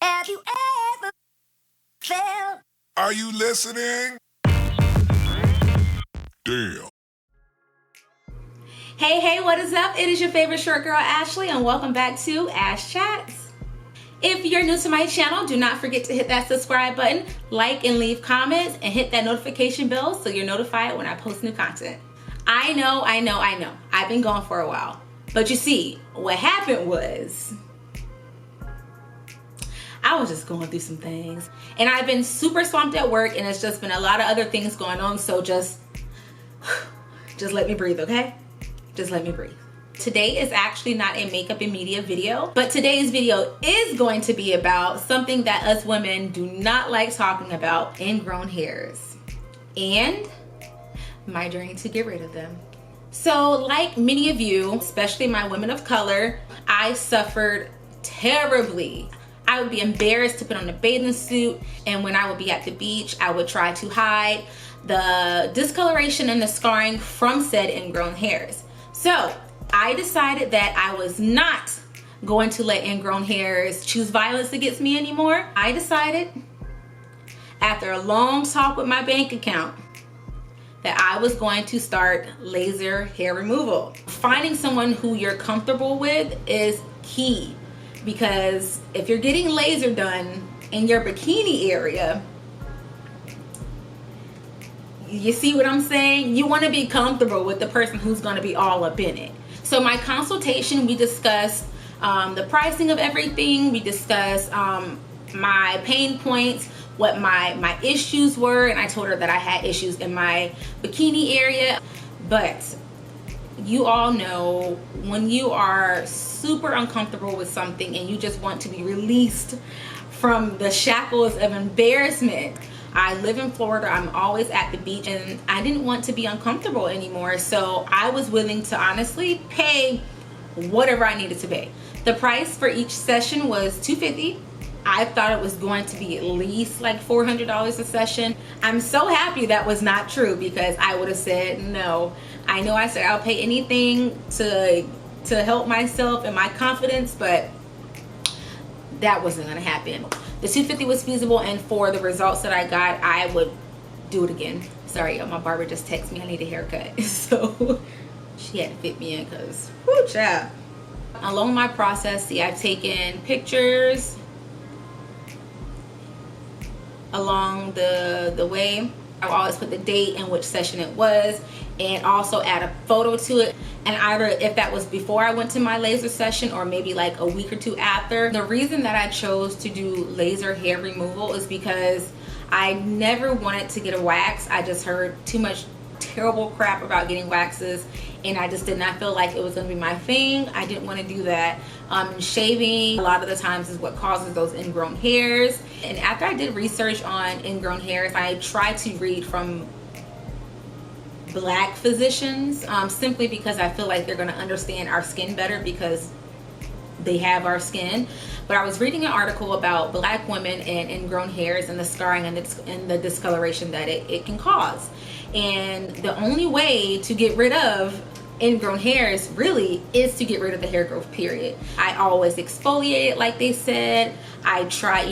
Have you ever felt? Are you listening? Damn. Hey, what is up? It is your favorite short girl, Ashley, and welcome back to Ash Chats. If you're new to my channel, do not forget to hit that subscribe button, like and leave comments, and hit that notification bell so you're notified when I post new content. I know. I've been gone for a while. But you see, what happened was, I was just going through some things. And I've been super swamped at work, and it's just been a lot of other things going on, so just let me breathe, okay? Just let me breathe. Today is actually not a makeup and media video, but today's video is going to be about something that us women do not like talking about: ingrown hairs and my journey to get rid of them. So like many of you, especially my women of color, I suffered terribly. I would be embarrassed to put on a bathing suit, and when I would be at the beach, I would try to hide the discoloration and the scarring from said ingrown hairs. So I decided that I was not going to let ingrown hairs choose violence against me anymore. I decided, after a long talk with my bank account, that I was going to start laser hair removal. Finding someone who you're comfortable with is key, because if you're getting laser done in your bikini area, you see what I'm saying? You want to be comfortable with the person who's going to be all up in it. So my consultation, we discussed the pricing of everything. We discussed my pain points, what my issues were, and I told her that I had issues in my bikini area. But you all know, when you are super uncomfortable with something and you just want to be released from the shackles of embarrassment. I live in Florida, I'm always at the beach, and I didn't want to be uncomfortable anymore, so I was willing to honestly pay whatever I needed to pay. The price for each session was $250. I thought it was going to be at least like $400 a session. I'm so happy that was not true, because I would have said no. I know I said I'll pay anything to help myself and my confidence, but that wasn't gonna happen. The $250 was feasible, and for the results that I got, I would do it again. Sorry, my barber just texted me I need a haircut. So she had to fit me in, because whoo, child. Along my process, see, I've taken pictures along the way. I always put the date and which session it was, and also add a photo to it. And either if that was before I went to my laser session or maybe like a week or two after. The reason that I chose to do laser hair removal is because I never wanted to get a wax. I just heard too much terrible crap about getting waxes, and I just did not feel like it was going to be my thing. I didn't want to do that. Shaving a lot of the times is what causes those ingrown hairs. And after I did research on ingrown hairs, I tried to read from Black physicians, simply because I feel like they're going to understand our skin better, because they have our skin. But I was reading an article about Black women and ingrown hairs and the scarring and the discoloration that it can cause. And the only way to get rid of ingrown hairs really is to get rid of the hair growth, period. I always exfoliate it like they said. I tried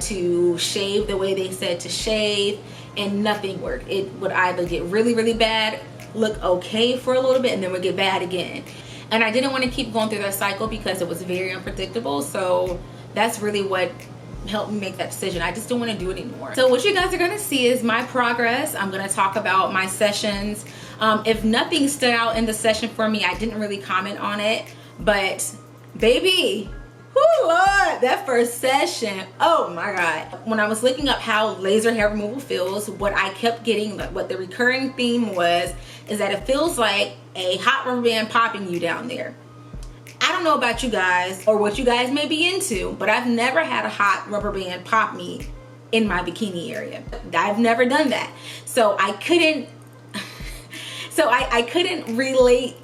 to shave the way they said to shave, and nothing worked. It would either get really bad, look okay for a little bit, and then would get bad again. And I didn't want to keep going through that cycle because it was very unpredictable. So that's really what helped me make that decision. I just don't want to do it anymore. So what you guys are going to see is my progress. I'm going to talk about my sessions. If nothing stood out in the session for me, I didn't really comment on it. But baby, oh Lord, that first session, oh my God. When I was looking up how laser hair removal feels, what I kept getting, what the recurring theme was, is that it feels like a hot rubber band popping you down there. I don't know about you guys or what you guys may be into, but I've never had a hot rubber band pop me in my bikini area. I've never done that. So I couldn't relate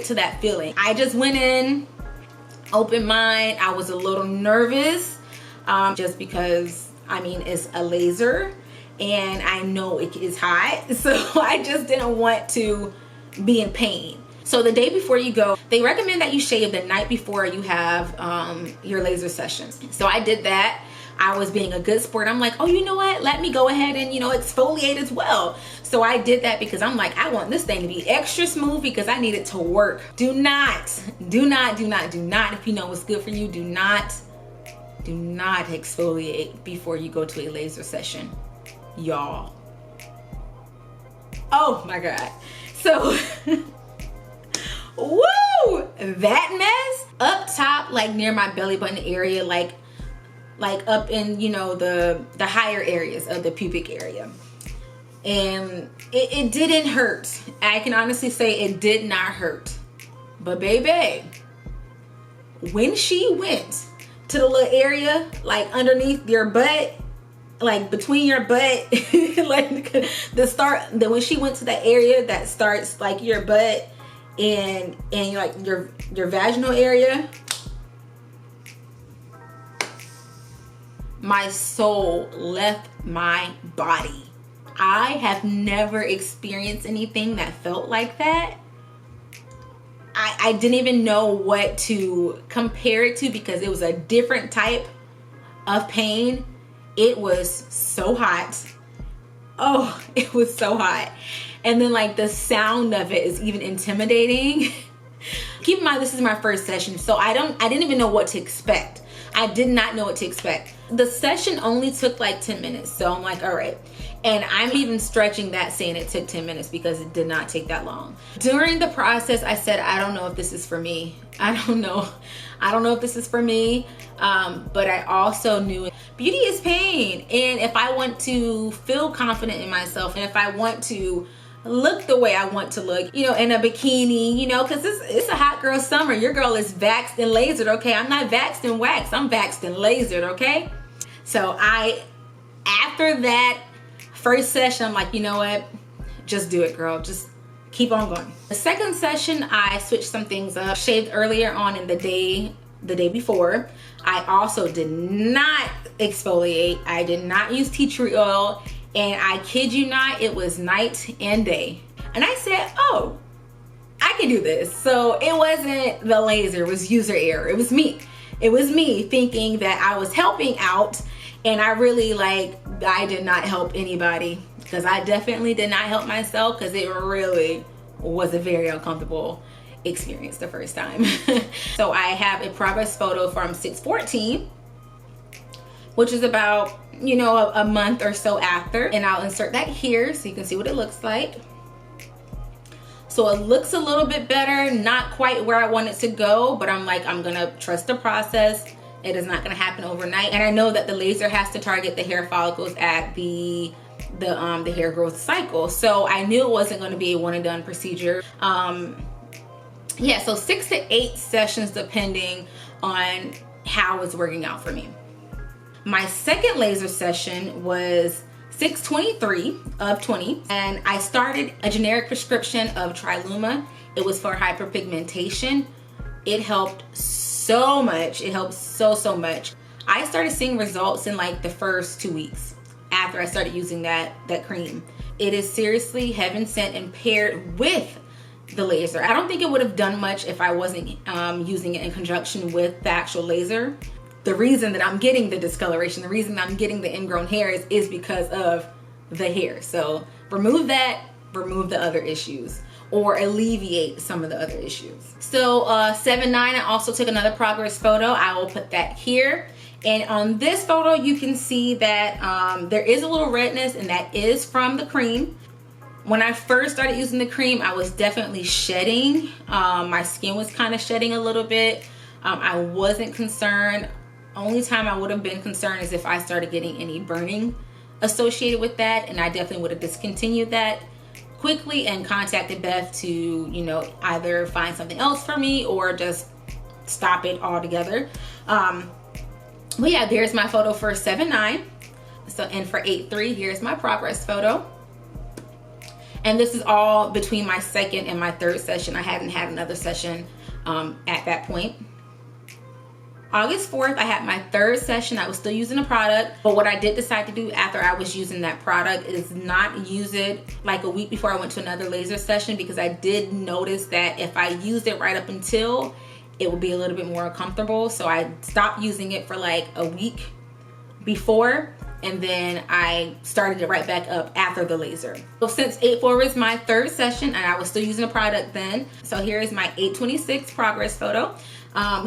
to that feeling. I just went in open mind. I was a little nervous, just because, I mean, it's a laser and I know it is hot, so I just didn't want to be in pain. So the day before you go, They recommend that you shave the night before you have your laser session. So I did that. I was being a good sport. I'm like, oh, you know what? Let me go ahead and, exfoliate as well. So I did that because I'm like, I want this thing to be extra smooth because I need it to work. Do not, if you know what's good for you, do not exfoliate before you go to a laser session, y'all. Oh my God. So, woo, that mess up top, like near my belly button area, like up in, the higher areas of the pubic area. And it didn't hurt. I can honestly say it did not hurt. But baby, when she went to the little area, like underneath your butt, like between your butt, like when she went to the area that starts like your butt and like your vaginal area, my soul left my body. I have never experienced anything that felt like that. I didn't even know what to compare it to because it was a different type of pain. It was so hot. Oh, it was so hot. And then like the sound of it is even intimidating. Keep in mind, this is my first session, so I didn't even know what to expect. I did not know what to expect. The session only took like 10 minutes. So I'm like, all right. And I'm even stretching that, saying it took 10 minutes because it did not take that long. During the process, I said, I don't know if this is for me. I don't know if this is for me. But I also knew beauty is pain. And if I want to feel confident in myself, and if I want to look the way I want to look, in a bikini, because it's a hot girl summer. Your girl is vaxxed and lasered, okay? I'm not vaxxed and waxed. I'm vaxxed and lasered, okay? So after that first session, I'm like, you know what? Just do it, girl. Just keep on going. The second session, I switched some things up. Shaved earlier on in the day before. I also did not exfoliate. I did not use tea tree oil. And I kid you not, it was night and day. And I said, oh, I can do this. So it wasn't the laser, it was user error. It was me. It was me thinking that I was helping out, and I did not help anybody, because I definitely did not help myself, because it really was a very uncomfortable experience the first time. So I have a progress photo from 6/14, which is about a month or so after, and I'll insert that here so you can see what it looks like. So it looks a little bit better, not quite where I want it to go, but I'm gonna trust the process. It is not gonna happen overnight, and I know that the laser has to target the hair follicles at the hair growth cycle, so I knew it wasn't going to be a one and done procedure. Yeah, so 6 to 8 sessions depending on how it's working out for me. My second laser session was 6/23 of 20, and I started a generic prescription of Triluma. It was for hyperpigmentation. It helped so much. It helped so much. I started seeing results in like the first 2 weeks after I started using that cream. It is seriously heaven sent, and paired with the laser, I don't think it would have done much if I wasn't using it in conjunction with the actual laser. The reason that I'm getting the discoloration, the reason I'm getting the ingrown hairs is because of the hair. So remove that, remove the other issues, or alleviate some of the other issues. So 7/9, I also took another progress photo. I will put that here. And on this photo, you can see that there is a little redness, and that is from the cream. When I first started using the cream, I was definitely shedding. My skin was kind of shedding a little bit. I wasn't concerned. Only time I would have been concerned is if I started getting any burning associated with that, and I definitely would have discontinued that quickly and contacted Beth to, either find something else for me or just stop it altogether. But yeah, there's my photo for 7/9. So, and for 8/3, here's my progress photo. And this is all between my second and my third session. I hadn't had another session at that point. August 4th, I had my third session. I was still using the product, but what I did decide to do after I was using that product is not use it like a week before I went to another laser session, because I did notice that if I used it right up until, it would be a little bit more uncomfortable. So I stopped using it for like a week before, and then I started it right back up after the laser. So since 8/4 is my third session and I was still using the product then, so here is my 8/26 progress photo.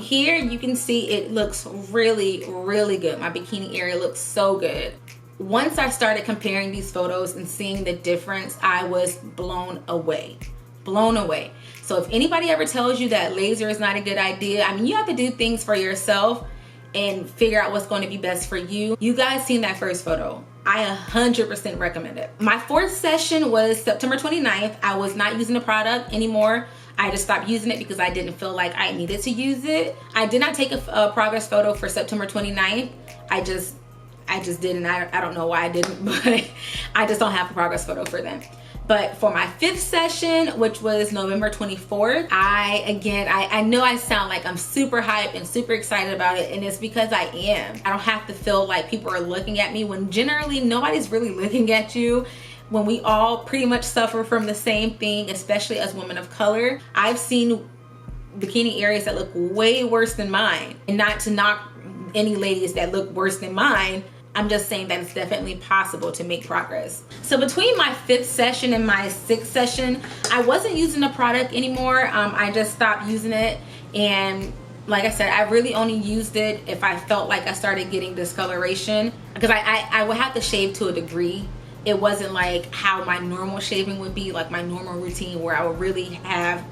Here you can see it looks really, really good. My bikini area looks so good. Once I started comparing these photos and seeing the difference, I was blown away. Blown away. So if anybody ever tells you that laser is not a good idea, I mean, you have to do things for yourself and figure out what's going to be best for you. You guys seen that first photo. I 100% recommend it. My fourth session was September 29th. I was not using the product anymore. I just stopped using it because I didn't feel like I needed to use it. I did not take a progress photo for September 29th. I just didn't. I don't know why I didn't, but I just don't have a progress photo for them. But for my fifth session, which was November 24th, I know I sound like I'm super hyped and super excited about it, and it's because I am. I don't have to feel like people are looking at me when generally nobody's really looking at you. When we all pretty much suffer from the same thing, especially as women of color. I've seen bikini areas that look way worse than mine. And not to knock any ladies that look worse than mine, I'm just saying that it's definitely possible to make progress. So between my fifth session and my sixth session, I wasn't using the product anymore. I just stopped using it. And like I said, I really only used it if I felt like I started getting discoloration, because I would have to shave to a degree. It wasn't like how my normal shaving would be, like my normal routine where I would really have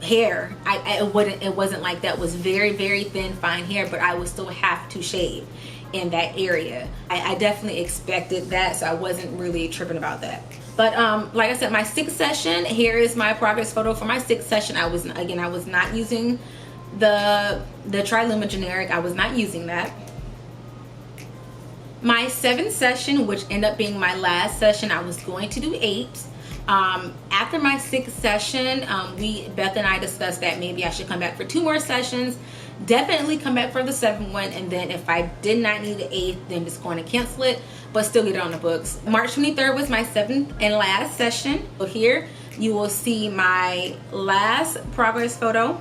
hair. It wasn't like that. It was very, very thin, fine hair, but I would still have to shave in that area. I definitely expected that, so I wasn't really tripping about that. But like I said, my sixth session, here is my progress photo for my sixth session. I was not using the Triluma generic. I was not using that. My seventh session, which ended up being my last session, I was going to do 8. After my sixth session, Beth and I discussed that maybe I should come back for 2 more sessions. Definitely come back for the 7th one, and then if I did not need the 8th, then just going to cancel it, but still get it on the books. March 23rd was my 7th and last session. So here you will see my last progress photo,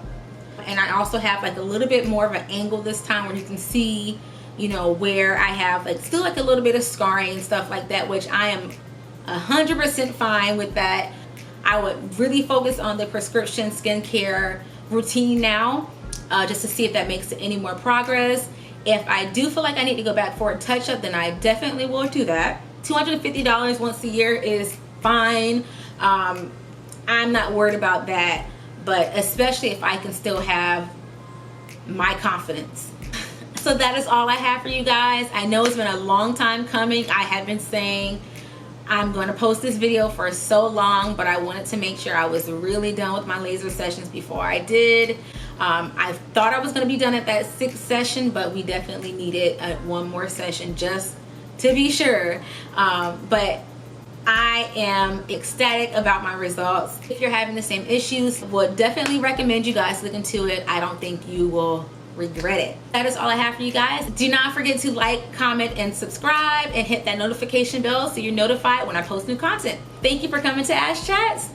and I also have like a little bit more of an angle this time where you can see, you know, where I have like still like a little bit of scarring and stuff like that, which I am 100% fine with that. I would really focus on the prescription skincare routine now, just to see if that makes any more progress. If I do feel like I need to go back for a touch-up, then I definitely will do that. $250 once a year is fine. I'm not worried about that, but especially if I can still have my confidence. So that is all I have for you guys. I know it's been a long time coming. I have been saying I'm going to post this video for so long, but I wanted to make sure I was really done with my laser sessions before I did. I thought I was going to be done at that 6th session, but we definitely needed one more session just to be sure. But I am ecstatic about my results. If you're having the same issues, would definitely recommend you guys look into it. I don't think you will regret it. That is all I have for you guys. Do not forget to like, comment, and subscribe, and hit that notification bell so you're notified when I post new content. Thank you for coming to Ash Chats.